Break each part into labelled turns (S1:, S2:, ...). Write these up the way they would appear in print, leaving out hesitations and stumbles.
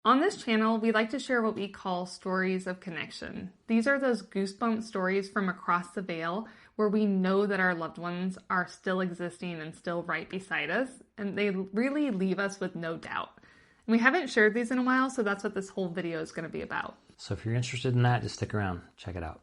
S1: On this channel, we like to share what we call stories of connection. These are those goosebump stories from across the veil where we know that our loved ones are still existing and still right beside us, and they really leave us with no doubt. And we haven't shared these in a while, so that's what this whole video is going to be about.
S2: So if you're interested in that, just stick around. Check it out.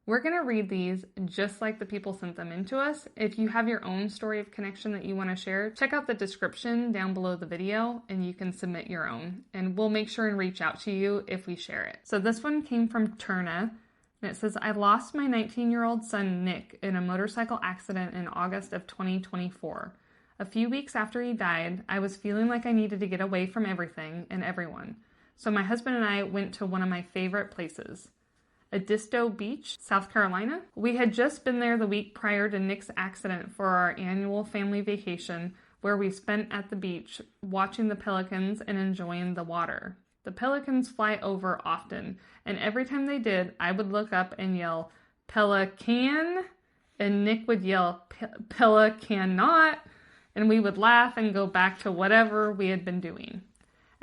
S1: We're going to read these just like the people sent them in to us. If you have your own story of connection that you want to share, check out the description down below the video and you can submit your own. And we'll make sure and reach out to you if we share it. So this one came from Turna, and it says, I lost my 19-year-old son Nick in a motorcycle accident in August of 2024. A few weeks after he died, I was feeling like I needed to get away from everything and everyone. So my husband and I went to one of my favorite places, Edisto Beach, South Carolina. We had just been there the week prior to Nick's accident for our annual family vacation, where we spent at the beach watching the pelicans and enjoying the water. The pelicans fly over often, and every time they did, I would look up and yell, "Pelican," and Nick would yell, "Pelican not," and we would laugh and go back to whatever we had been doing.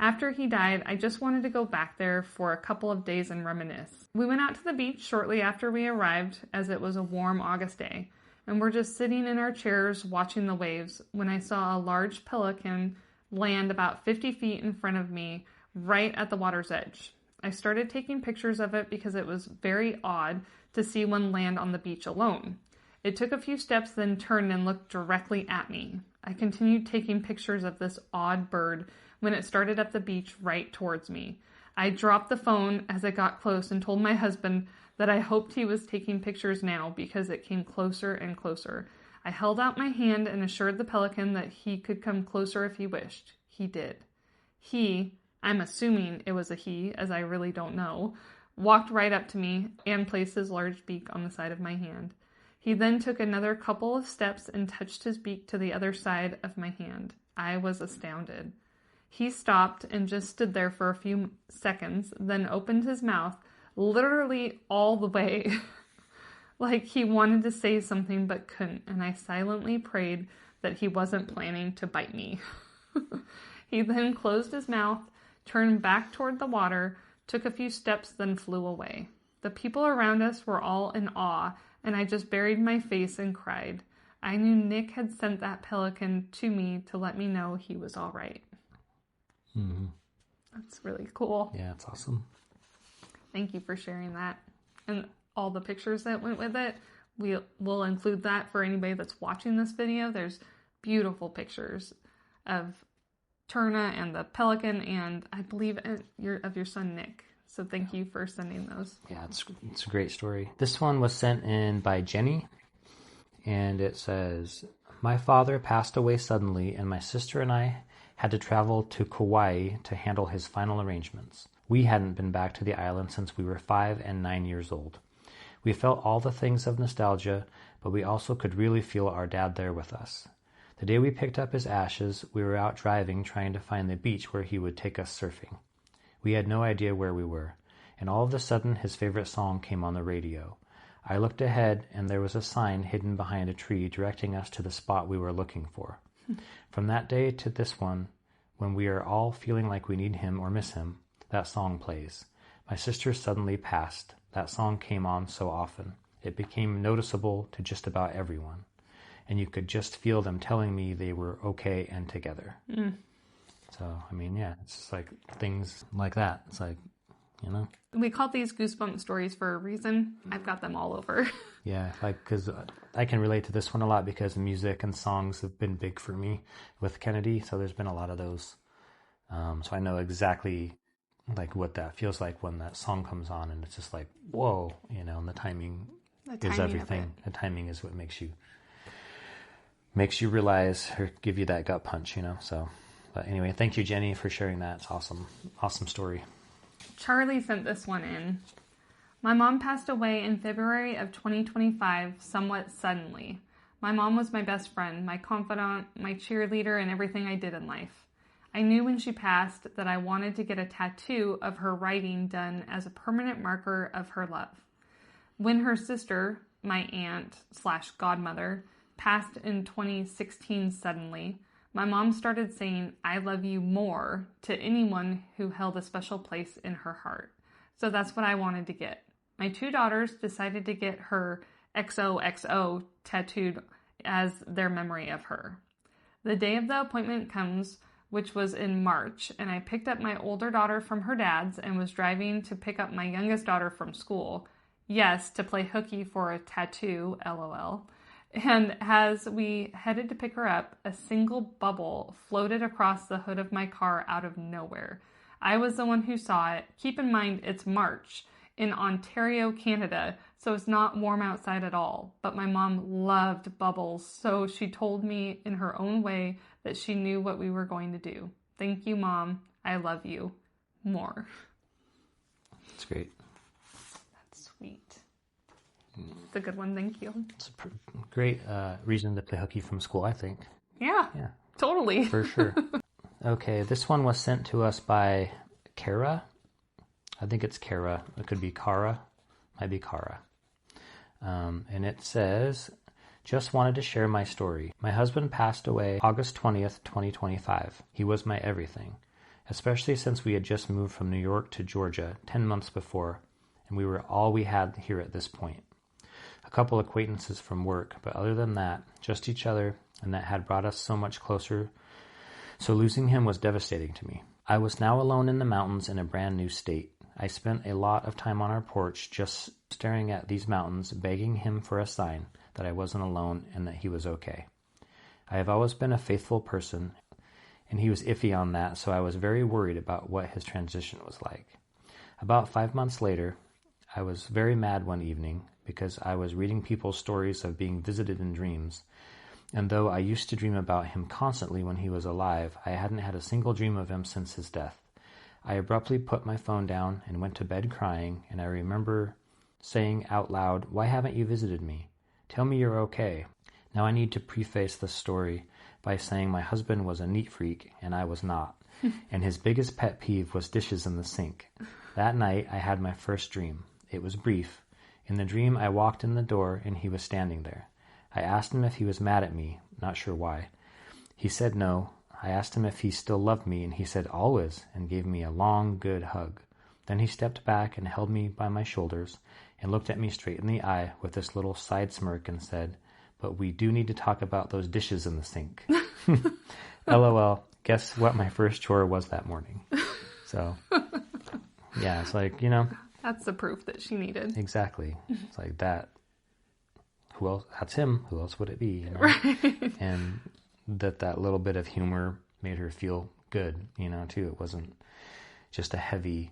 S1: After he died, I just wanted to go back there for a couple of days and reminisce. We went out to the beach shortly after we arrived, as it was a warm August day, and we're just sitting in our chairs watching the waves when I saw a large pelican land about 50 feet in front of me, right at the water's edge. I started taking pictures of it because it was very odd to see one land on the beach alone. It took a few steps, then turned and looked directly at me. I continued taking pictures of this odd bird when it started up the beach right towards me. I dropped the phone as it got close and told my husband that I hoped he was taking pictures now because it came closer and closer. I held out my hand and assured the pelican that he could come closer if he wished. He did. He, I'm assuming it was a he, as I really don't know, walked right up to me and placed his large beak on the side of my hand. He then took another couple of steps and touched his beak to the other side of my hand. I was astounded. He stopped and just stood there for a few seconds, then opened his mouth, literally all the way, like he wanted to say something but couldn't, and I silently prayed that he wasn't planning to bite me. He then closed his mouth, turned back toward the water, took a few steps, then flew away. The people around us were all in awe, and I just buried my face and cried. I knew Nick had sent that pelican to me to let me know he was all right.
S2: Mm-hmm.
S1: That's really cool.
S2: Yeah, it's awesome.
S1: Thank you for sharing that. And all the pictures that went with it, we'll include that for anybody that's watching this video. There's beautiful pictures of Turna and the pelican, and I believe of your son Nick. So thank you for sending those.
S2: Yeah, it's a great story. This one was sent in by Jenny, and it says, my father passed away suddenly, and my sister and I had to travel to Kauai to handle his final arrangements. We hadn't been back to the island since we were 5 and 9 years old. We felt all the things of nostalgia, but we also could really feel our dad there with us. The day we picked up his ashes, we were out driving trying to find the beach where he would take us surfing. We had no idea where we were, and all of a sudden his favorite song came on the radio. I looked ahead, and there was a sign hidden behind a tree directing us to the spot we were looking for. From that day to this one, when we are all feeling like we need him or miss him, that song plays. My sister suddenly passed. That song came on so often. It became noticeable to just about everyone. And you could just feel them telling me they were okay and together. Mm. So, I mean, yeah, it's just like things like that. It's like, you know.
S1: We call these goosebump stories for a reason. I've got them all over.
S2: Yeah, like, because I can relate to this one a lot because music and songs have been big for me with Kenadie. So there's been a lot of those. So I know exactly like what that feels like when that song comes on and it's just like, whoa, you know, and the timing is everything. The timing is what makes you realize or give you that gut punch, you know. So But anyway, thank you, Jenny, for sharing that. It's awesome. Awesome story.
S1: Charlie sent this one in. My mom passed away in February of 2025, somewhat suddenly. My mom was my best friend, my confidant, my cheerleader, and everything I did in life. I knew when she passed that I wanted to get a tattoo of her writing done as a permanent marker of her love. When her sister, my aunt/godmother, passed in 2016 suddenly, my mom started saying, "I love you more" to anyone who held a special place in her heart. So that's what I wanted to get. My 2 daughters decided to get her XOXO tattooed as their memory of her. The day of the appointment comes, which was in March, and I picked up my older daughter from her dad's and was driving to pick up my youngest daughter from school. Yes, to play hooky for a tattoo, LOL. And as we headed to pick her up, a single bubble floated across the hood of my car out of nowhere. I was the one who saw it. Keep in mind, it's March in Ontario, Canada, so it's not warm outside at all. But my mom loved bubbles, so she told me in her own way that she knew what we were going to do. Thank you, Mom. I love you. More.
S2: That's great.
S1: That's sweet. It's a good one. Thank you.
S2: It's a great reason to play hooky from school, I think.
S1: Yeah. Totally.
S2: For sure. Okay, this one was sent to us by Kara. I think it's Kara. It could be Kara. Might be Kara. And it says, just wanted to share my story. My husband passed away August 20th, 2025. He was my everything, especially since we had just moved from New York to Georgia 10 months before, and we were all we had here at this point. A couple acquaintances from work, but other than that, just each other, and that had brought us so much closer. So losing him was devastating to me. I was now alone in the mountains in a brand new state. I spent a lot of time on our porch just staring at these mountains, begging him for a sign that I wasn't alone and that he was okay. I have always been a faithful person, and he was iffy on that, so I was very worried about what his transition was like. About 5 months later, I was very mad one evening because I was reading people's stories of being visited in dreams, and though I used to dream about him constantly when he was alive, I hadn't had a single dream of him since his death. I abruptly put my phone down and went to bed crying, and I remember saying out loud, "Why haven't you visited me? Tell me you're okay." Now I need to preface this story by saying my husband was a neat freak, and I was not, and his biggest pet peeve was dishes in the sink. That night I had my first dream. It was brief. In the dream I walked in the door, and he was standing there. I asked him if he was mad at me, not sure why. He said no. I asked him if he still loved me, and he said always, and gave me a long, good hug. Then he stepped back and held me by my shoulders and looked at me straight in the eye with this little side smirk and said, "But we do need to talk about those dishes in the sink." LOL, guess what my first chore was that morning? So, yeah, it's like,
S1: That's the proof that she needed.
S2: Exactly. It's like that. Who else? That's him. Who else would it be?
S1: Right.
S2: And that little bit of humor made her feel good, too. It wasn't just a heavy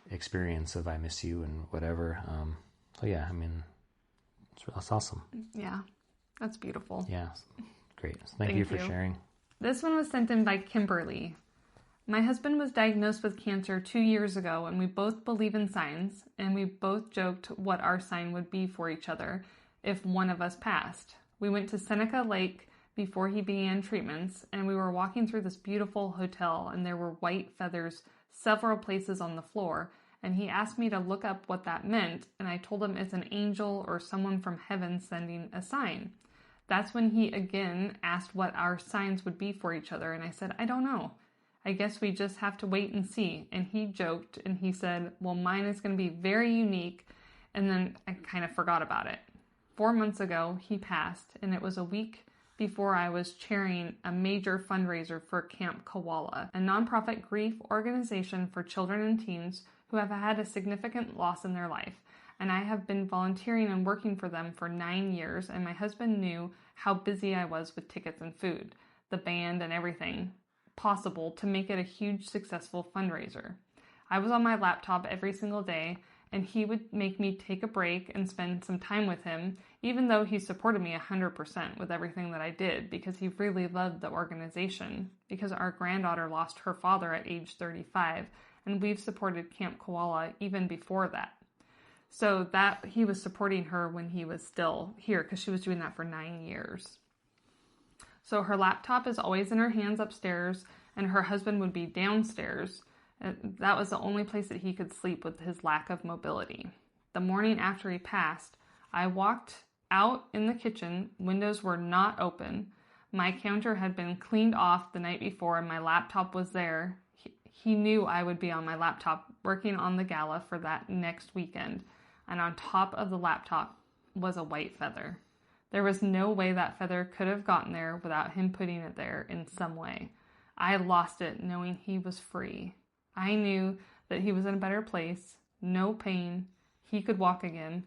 S2: experience of "I miss you" and whatever. So yeah, that's awesome.
S1: Yeah, that's beautiful.
S2: Yeah, great. Thank you for sharing.
S1: This one was sent in by Kimberly. My husband was diagnosed with cancer 2 years ago, and we both believe in signs, and we both joked what our sign would be for each other if one of us passed. We went to Seneca Lake before he began treatments, and we were walking through this beautiful hotel, and there were white feathers several places on the floor, and he asked me to look up what that meant, and I told him it's an angel or someone from heaven sending a sign. That's when he again asked what our signs would be for each other, and I said, "I don't know. I guess we just have to wait and see." And he joked, and he said, "Well, mine is going to be very unique," and then I kind of forgot about it. 4 months ago, he passed, and it was a week before I was chairing a major fundraiser for Camp Koala, a nonprofit grief organization for children and teens who have had a significant loss in their life. And I have been volunteering and working for them for 9 years, and my husband knew how busy I was with tickets and food, the band and everything possible to make it a huge successful fundraiser. I was on my laptop every single day, and he would make me take a break and spend some time with him even though he supported me 100% with everything that I did because he really loved the organization, because our granddaughter lost her father at age 35, and we've supported Camp Koala even before that. So that he was supporting her when he was still here, because she was doing that for 9 years. So her laptop is always in her hands upstairs, and her husband would be downstairs. That was the only place that he could sleep with his lack of mobility. The morning after he passed, I walked out in the kitchen. Windows were not open. My counter had been cleaned off the night before, and my laptop was there. He knew I would be on my laptop working on the gala for that next weekend. And on top of the laptop was a white feather. There was no way that feather could have gotten there without him putting it there in some way. I lost it knowing he was free. I knew that he was in a better place, no pain, he could walk again.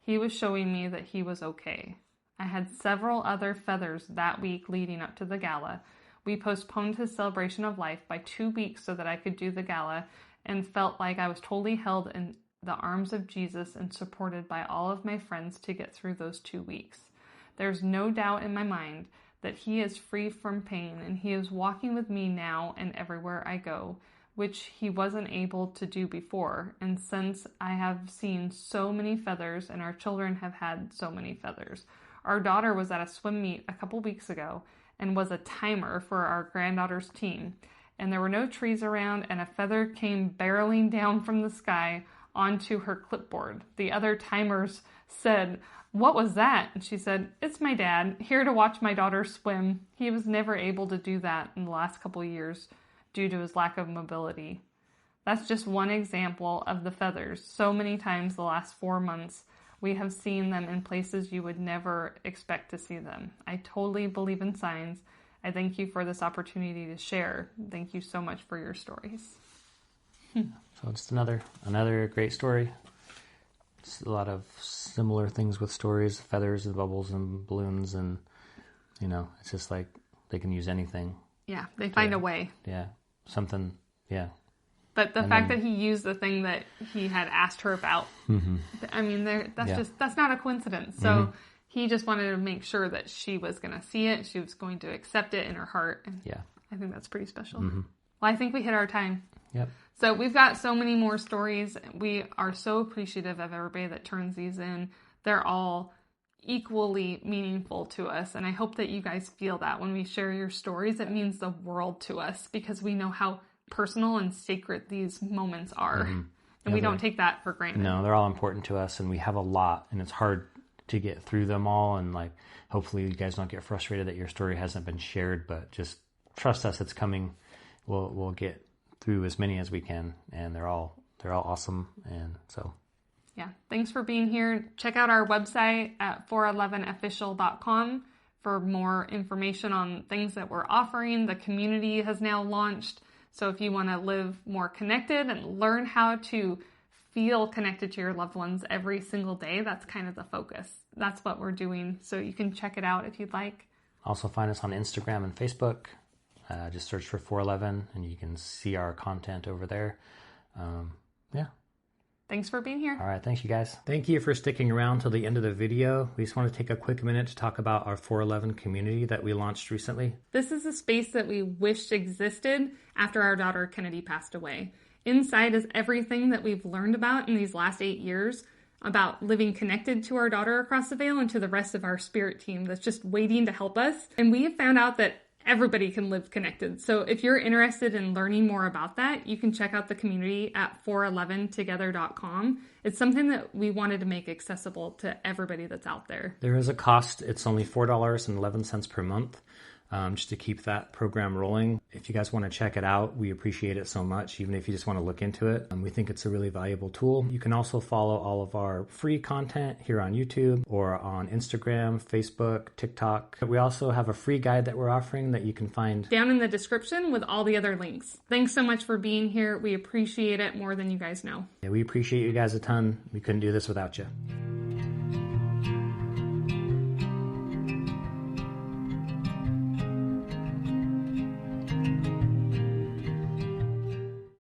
S1: He was showing me that he was okay. I had several other feathers that week leading up to the gala. We postponed his celebration of life by 2 weeks so that I could do the gala, and felt like I was totally held in the arms of Jesus and supported by all of my friends to get through those 2 weeks. There's no doubt in my mind that he is free from pain, and he is walking with me now and everywhere I go, which he wasn't able to do before. And since I have seen so many feathers, and our children have had so many feathers. Our daughter was at a swim meet a couple weeks ago and was a timer for our granddaughter's team. And there were no trees around, and a feather came barreling down from the sky onto her clipboard. The other timers said, "What was that?" And she said, "It's my dad, here to watch my daughter swim. He was never able to do that in the last couple years due to his lack of mobility." That's just one example of the feathers. So many times the last 4 months, we have seen them in places you would never expect to see them. I totally believe in signs. I thank you for this opportunity to share. Thank you so much for your stories.
S2: So just another great story. It's a lot of similar things with stories, feathers and bubbles and balloons, and it's just like they can use anything.
S1: Yeah, they find a way.
S2: Yeah, something. Yeah.
S1: But the fact that he used the thing that he had asked her about, I mean, that's not a coincidence. So he just wanted to make sure that she was going to see it, she was going to accept it in her heart. And
S2: yeah,
S1: I think that's pretty special. Well, I think we hit our time.
S2: Yep.
S1: So we've got so many more stories. We are so appreciative of everybody that turns these in. They're all equally meaningful to us. And I hope that you guys feel that when we share your stories, it means the world to us because we know how personal and sacred these moments are. And we don't take that for granted.
S2: No, they're all important to us, and we have a lot, and it's hard to get through them all. And hopefully you guys don't get frustrated that your story hasn't been shared, but just trust us, it's coming. We'll get through as many as we can, and they're all awesome. And so
S1: yeah, thanks for being here. Check out our website at 411official.com for more information on things that we're offering. The community has now launched, so if you want to live more connected and learn how to feel connected to your loved ones every single day, that's kind of the focus. That's what we're doing, so you can check it out if you'd like.
S2: Also find us on Instagram and Facebook. Just search for 411 and you can see our content over there. Yeah.
S1: Thanks for being here.
S2: All right. Thanks, you guys. Thank you for sticking around till the end of the video. We just want to take a quick minute to talk about our 411 community that we launched recently.
S1: This is a space that we wished existed after our daughter Kenadie passed away. Inside is everything that we've learned about in these last 8 years about living connected to our daughter across the veil and to the rest of our spirit team that's just waiting to help us. And we have found out that everybody can live connected. So if you're interested in learning more about that, you can check out the community at 411together.com. It's something that we wanted to make accessible to everybody that's out there.
S2: There is a cost. It's only $4.11 per month. Just to keep that program rolling. If you guys want to check it out, we appreciate it so much, even if you just want to look into it. We think it's a really valuable tool. You can also follow all of our free content here on YouTube or on Instagram, Facebook, TikTok. We also have a free guide that we're offering that you can find
S1: down in the description with all the other links. Thanks so much for being here. We appreciate it more than you guys know.
S2: Yeah, we appreciate you guys a ton. We couldn't do this without you.